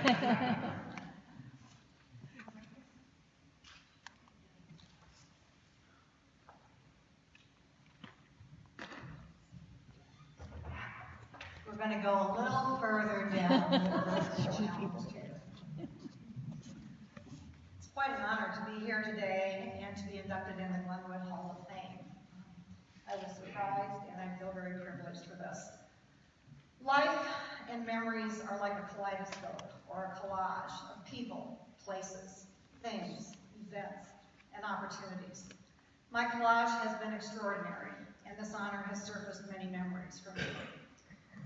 We're going to go a little further down It's quite an honor to be here today and to be inducted in the Glenwood Hall of Fame. I was surprised and I feel very privileged for this. Life and memories are like a kaleidoscope or a collage of people, places, things, events, and opportunities. My collage has been extraordinary, and this honor has surfaced many memories for me.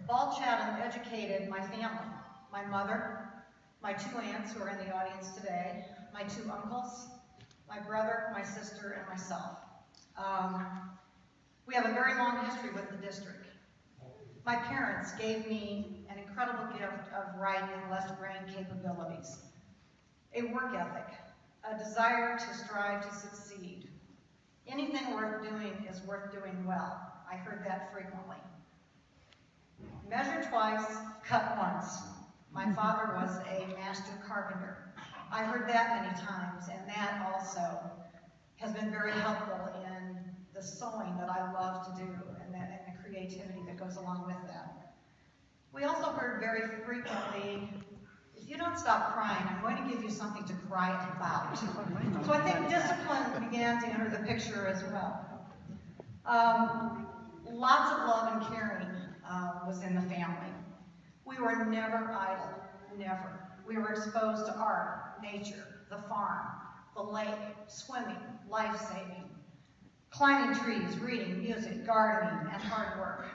Ball Chatham educated my family, my mother, my 2 aunts who are in the audience today, my 2 uncles, my brother, my sister, and myself. We have a very long history with the district. My parents gave me an incredible gift of right and left brain capabilities, a work ethic, a desire to strive to succeed. Anything worth doing is worth doing well. I heard that frequently. Measure twice, cut once. My father was a master carpenter. I heard that many times, and that also has been very helpful in the sewing that I love to do and the creativity that goes along with that. We also heard very frequently, if you don't stop crying, I'm going to give you something to cry about. So I think discipline began to enter the picture as well. Lots of love and caring was in the family. We were never idle, never. We were exposed to art, nature, the farm, the lake, swimming, life-saving, climbing trees, reading, music, gardening, and hard work.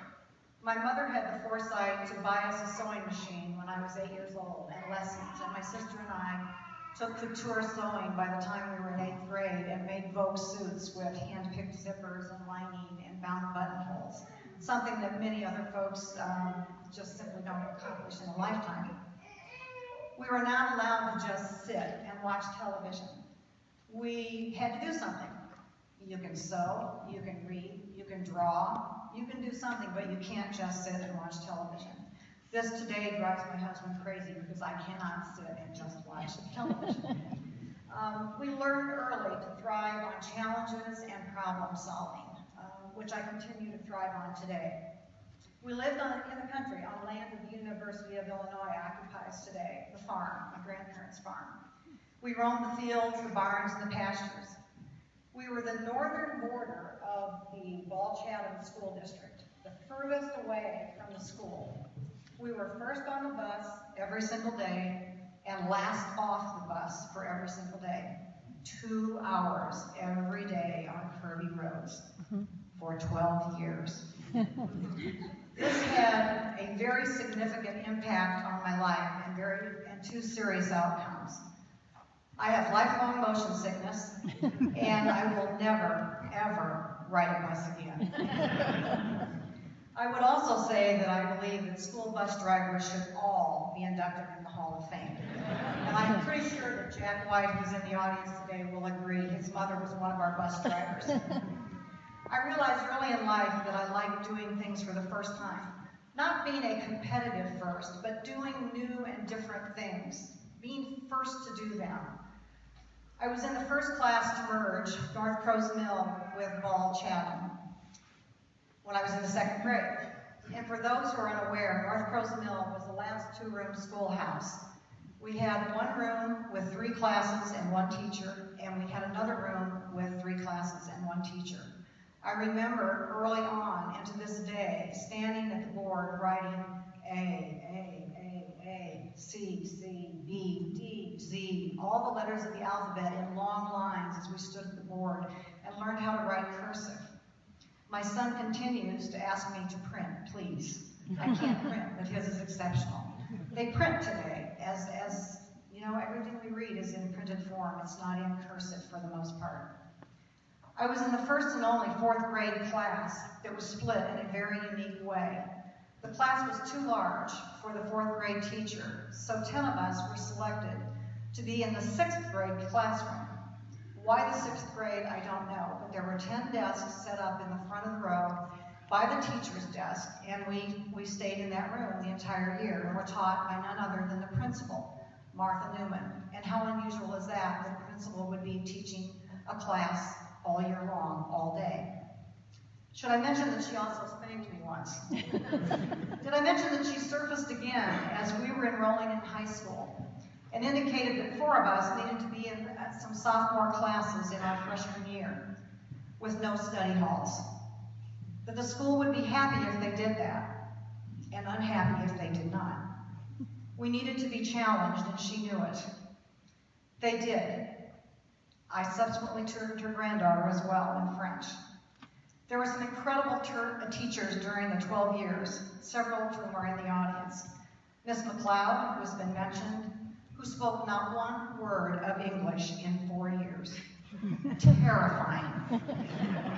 My mother had the foresight to buy us a sewing machine when I was 8 years old and lessons, and my sister and I took couture sewing by the time we were in 8th grade and made Vogue suits with hand-picked zippers and lining and bound buttonholes, something that many other folks just simply don't accomplish in a lifetime. We were not allowed to just sit and watch television. We had to do something. You can sew, you can read, you can draw, you can do something, but you can't just sit and watch television. This today drives my husband crazy because I cannot sit and just watch television. We learned early to thrive on challenges and problem solving, which I continue to thrive on today. We lived in the country on land that the University of Illinois occupies today, the farm, my grandparents' farm. We roamed the fields, the barns, and the pastures. We were the northern border of the Ball Chatham School District, the furthest away from the school. We were first on the bus every single day and last off the bus for every single day. 2 hours every day on curvy roads for 12 years. This had a very significant impact on my life and 2 serious outcomes. I have lifelong motion sickness, and I will never, ever ride a bus again. I would also say that I believe that school bus drivers should all be inducted in the Hall of Fame. And I'm pretty sure that Jack White, who's in the audience today, will agree. His mother was one of our bus drivers. I realized early in life that I liked doing things for the first time. Not being a competitive first, but doing new and different things. Being first to do them. I was in the first class to merge North Crows Mill with Ball Chatham when I was in the 2nd grade. And for those who are unaware, North Crows Mill was the last 2-room schoolhouse. We had 1 room with 3 classes and 1 teacher, and we had another room with 3 classes and 1 teacher. I remember early on, and to this day, standing at the board writing A, C, B, D, Z, all the letters of the alphabet in long lines as we stood at the board and learned how to write cursive. My son continues to ask me to print, please. I can't print, but his is exceptional. They print today, as you know, everything we read is in printed form. It's not in cursive for the most part. I was in the first and only 4th grade class that was split in a very unique way. The class was too large for the 4th grade teacher, so 10 of us were selected to be in the 6th grade classroom. Why the 6th grade, I don't know, but there were 10 desks set up in the front of the row by the teacher's desk, and we stayed in that room the entire year and were taught by none other than the principal, Martha Newman. And how unusual is that the principal would be teaching a class all year long, all day? Should I mention that she also spanked me once? Did I mention that she surfaced again as we were enrolling in high school and indicated that 4 of us needed to be in some sophomore classes in our freshman year with no study halls? That the school would be happy if they did that and unhappy if they did not. We needed to be challenged, and she knew it. They did. I subsequently tutored her granddaughter as well in French. There were some incredible teachers during the 12 years, several of whom are in the audience. Miss McLeod, who has been mentioned, who spoke not one word of English in 4 years. Terrifying.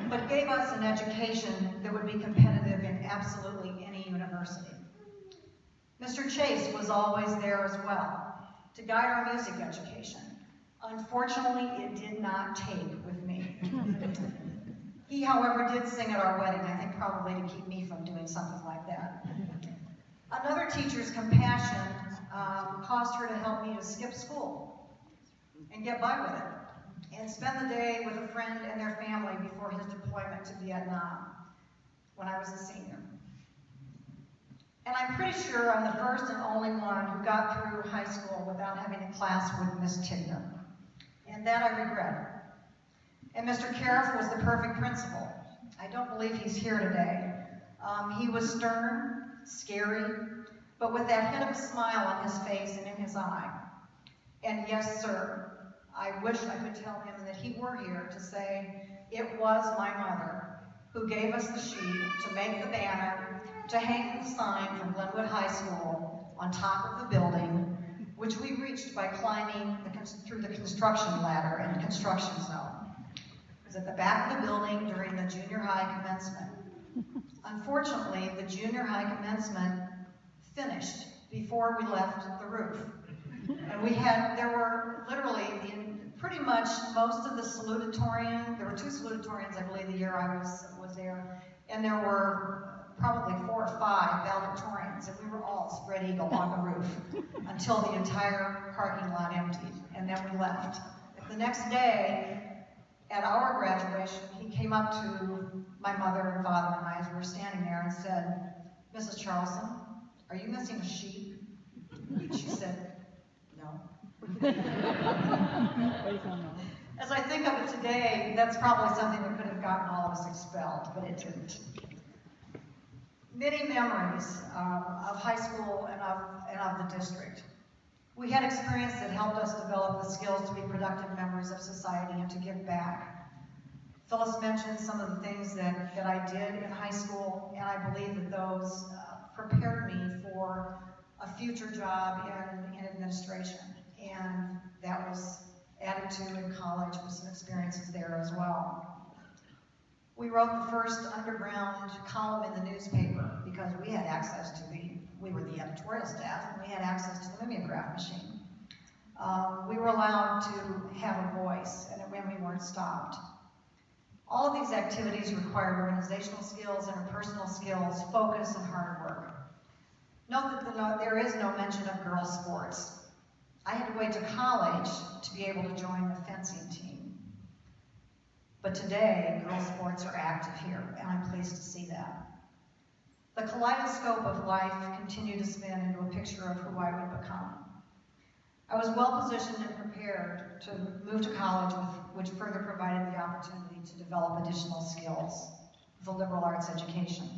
But gave us an education that would be competitive in absolutely any university. Mr. Chase was always there as well to guide our music education. Unfortunately, it did not take with me. He, however, did sing at our wedding, I think probably to keep me from doing something like that. Another teacher's compassion caused her to help me to skip school and get by with it, and spend the day with a friend and their family before his deployment to Vietnam when I was a senior. And I'm pretty sure I'm the first and only one who got through high school without having a class with Miss Tigner, and that I regret. And Mr. Cariff was the perfect principal. I don't believe he's here today. He was stern, scary, but with that hint of a smile on his face and in his eye. And yes, sir, I wish I could tell him that he were here to say, it was my mother who gave us the sheet to make the banner, to hang the sign from Glenwood High School on top of the building, which we reached by climbing through the construction ladder in the construction zone. It was at the back of the building during the junior high commencement. Unfortunately, the junior high commencement finished before we left the roof. And there were literally, pretty much most of the salutatorian, there were 2 salutatorians, I believe, the year I was there, and there were probably 4 or 5 valedictorians, and we were all spread eagle on the roof until the entire parking lot emptied, and then we left. The next day, at our graduation, he came up to my mother and father and I as we were standing there and said, Mrs. Charlson, are you missing a sheep? She said, no. As I think of it today, that's probably something that could have gotten all of us expelled, but it didn't. Many memories of high school and of the district. We had experience that helped us develop the skills to be productive members of society and to give back. Phyllis mentioned some of the things that I did in high school, and I believe that those prepared me for a future job in administration. And that was added to in college with some experiences there as well. We wrote the first underground column in the newspaper because we had access to we were the editorial staff, and we had access to the mimeograph machine. We were allowed to have a voice, and when we weren't stopped. All of these activities required organizational skills, interpersonal skills, focus, and hard work. Note that there is no mention of girls' sports. I had to wait to college to be able to join the fencing team. But today, girls' sports are active here, and I'm pleased to see that. The kaleidoscope of life continued to spin into a picture of who I would become. I was well positioned and prepared to move to college, which further provided the opportunity to develop additional skills with a liberal arts education.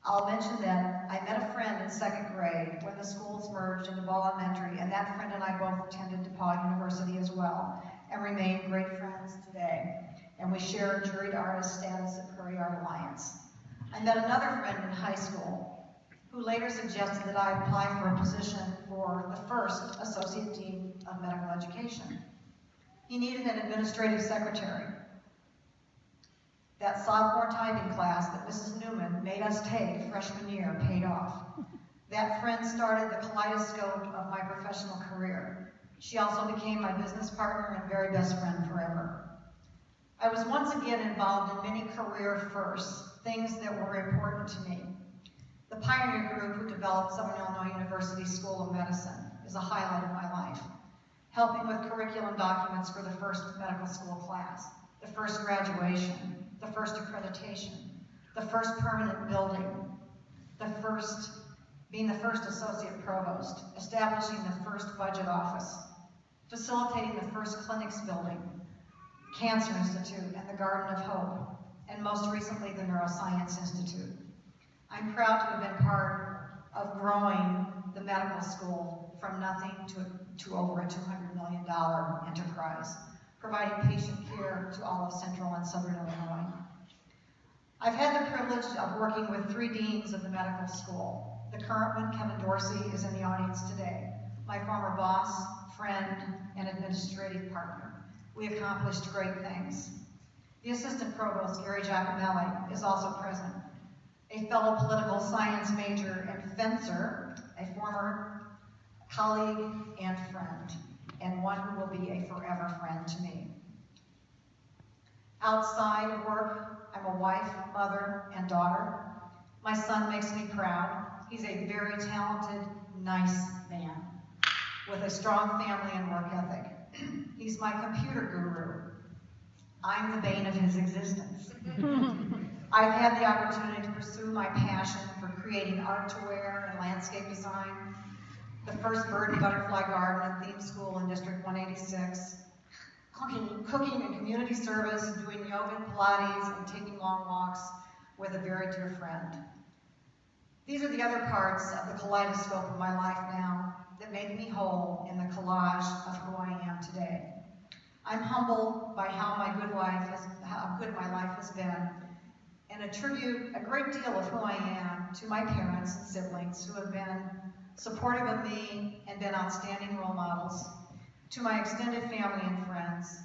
I'll mention that I met a friend in 2nd grade when the schools merged into Ball Elementary, and that friend and I both attended DePaul University as well, and remain great friends today. And we share juried artist status at Prairie Art Alliance. I met another friend in high school who later suggested that I apply for a position for the first Associate Dean of Medical Education. He needed an administrative secretary. That sophomore typing class that Mrs. Newman made us take freshman year paid off. That friend started the kaleidoscope of my professional career. She also became my business partner and very best friend forever. I was once again involved in many career firsts, things that were important to me. The pioneer group who developed Southern Illinois University School of Medicine, is a highlight of my life. Helping with curriculum documents for the first medical school class, the first graduation, the first accreditation, the first permanent building, being the first associate provost, establishing the first budget office, facilitating the first clinics building, Cancer Institute, and the Garden of Hope, and most recently the Neuroscience Institute. I'm proud to have been part of growing the medical school from nothing to over a $200 million enterprise, providing patient care to all of Central and Southern Illinois. I've had the privilege of working with 3 deans of the medical school. The current one, Kevin Dorsey, is in the audience today. My former boss, friend, and administrative partner. We accomplished great things. The assistant provost, Gary Giacomelli, is also present. A fellow political science major and fencer, a former colleague and friend, and one who will be a forever friend to me. Outside of work, I'm a wife, mother, and daughter. My son makes me proud. He's a very talented, nice man with a strong family and work ethic. He's my computer guru. I'm the bane of his existence. I've had the opportunity to pursue my passion for creating art to wear and landscape design, the first bird and butterfly garden and theme school in District 186, cooking and community service, doing yoga and Pilates, and taking long walks with a very dear friend. These are the other parts of the kaleidoscope of my life now that make me whole in the collage of who I am today. I'm humbled by how good my life has been, and attribute a great deal of who I am to my parents and siblings who have been supportive of me and been outstanding role models, to my extended family and friends,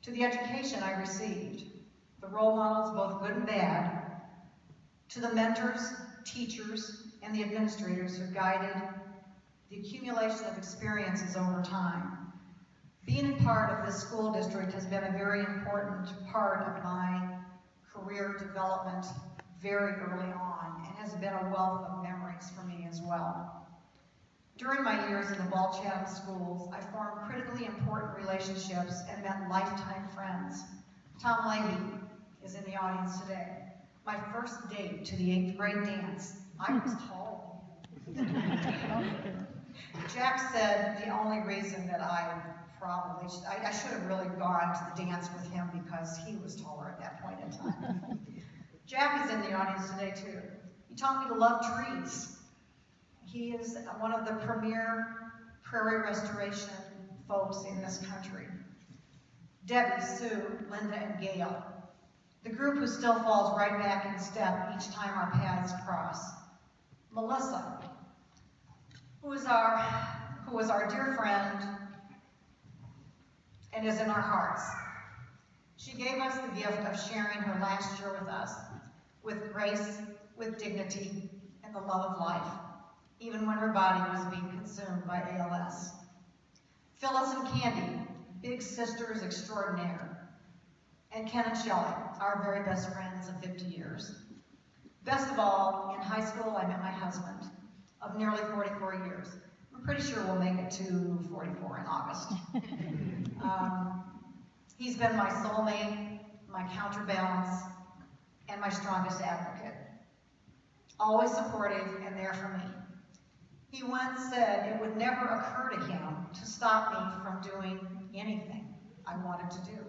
to the education I received, the role models both good and bad, to the mentors, teachers, and the administrators who guided the accumulation of experiences over time. Being a part of this school district has been a very important part of my career development very early on, and has been a wealth of memories for me as well. During my years in the Ball Chatham schools, I formed critically important relationships and met lifetime friends. Tom Leahy is in the audience today. My first date to the 8th grade dance, I was tall. Jack said the only reason that I should have really gone to the dance with him because he was taller at that point in time. Jack is in the audience today too. He taught me to love trees. He is one of the premier prairie restoration folks in this country. Debbie, Sue, Linda, and Gail, the group who still falls right back in step each time our paths cross. Melissa, who is our dear friend and is in our hearts. She gave us the gift of sharing her last year with us, with grace, with dignity, and the love of life, even when her body was being consumed by ALS. Phyllis and Candy, big sisters extraordinaire, and Ken and Shelley, our very best friends of 50 years. Best of all, in high school, I met my husband of nearly 44 years. I'm pretty sure we'll make it to 44 in August. He's been my soulmate, my counterbalance, and my strongest advocate. Always supportive and there for me. He once said it would never occur to him to stop me from doing anything I wanted to do.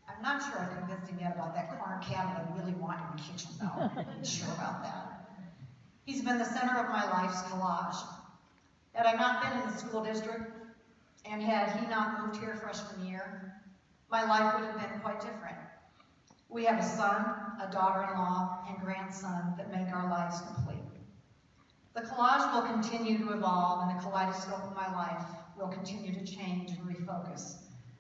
I'm not sure I convinced him yet about that corner cabinet I really want in the kitchen, though. I'm not sure about that. He's been the center of my life's collage. Had I not been in the school district, and had he not moved here freshman year, my life would have been quite different. We have a son, a daughter-in-law, and grandson that make our lives complete. The collage will continue to evolve, and the kaleidoscope of my life will continue to change and refocus.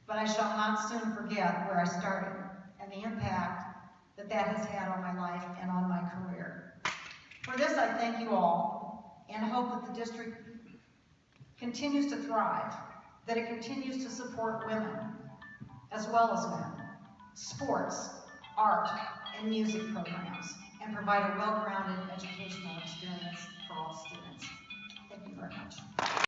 But I shall not soon forget where I started and the impact that that has had on my life and on my career. For this, I thank you all and hope that the district continues to thrive, that it continues to support women as well as men, sports, art, and music programs, and provide a well-rounded educational experience for all students. Thank you very much.